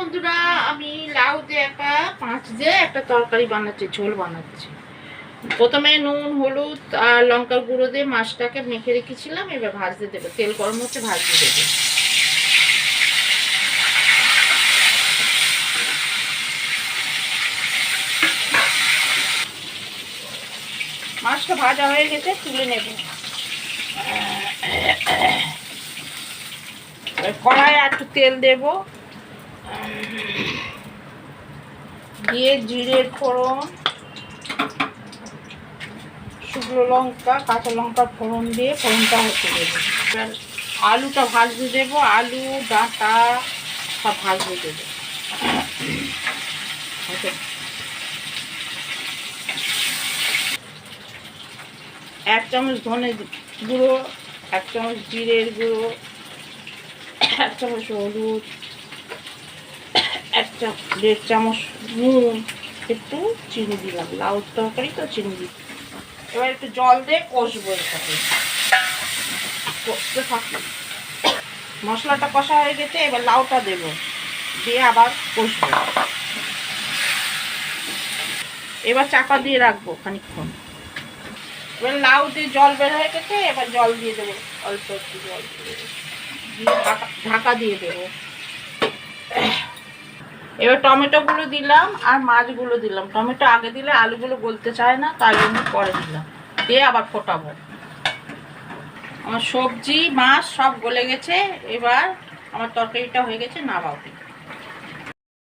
বন্ধুরা, আমি লাউ দিয়ে পাঁচ দিয়ে একটা তরকারি বানাচ্ছি, ঝোল বানাচ্ছি। প্রথমে নুন হলুদ আর লঙ্কার গুঁড়ো দিয়ে মাছটাকে মেখে রেখেছিলাম। এবার ভাজতে দেবো, তেল গরম হচ্ছে, ভাজতে দেবো। মাছটা ভাজা হয়ে গেছে, তুলে নেব। কড়াইয়ে একটু তেল দেব, দিয়ে জিরের ফোড়ন, শুকনো লঙ্কা, কাঁচা লঙ্কার ফোড়ন দিয়ে ফোড়নটা হতে দেবো। এবার আলুটা ভাজতে দেবো, আলু ডাঁটা সব ভাজতে দেবো। এক চামচ ধনে গুঁড়ো, এক চামচ জিরের গুঁড়ো, এক চামচ হলুদ, দেড় চামচ নুন, একটু চিনি দিলাম, লাউ তরকারি তো চিনি দিলাম। এবার একটু জল দিয়ে কষবো, এটাকে কষতে থাকি। মশলাটা কষা হয়ে গেছে, এবার লাউটা দেব, দিয়ে আবার কষবো। এবার চাপা দিয়ে রাখবো খানিকক্ষণ। এবার লাউ দিয়ে জল বের হয়ে গেছে, এবার জল দিয়ে দেবো, অল্প একটু জল দিয়ে ঢাকা দিয়ে দেবো। এবার টমেটোগুলো দিলাম আর মাছগুলো দিলাম। টমেটো আগে দিলে আলুগুলো গলতে চায় না, তাই জন্য পরে দিলাম, দিয়ে আবার ফোটাবো। আমার সবজি মাছ সব গলে গেছে, এবার আমার তরকারিটা হয়ে গেছে, নামাবো।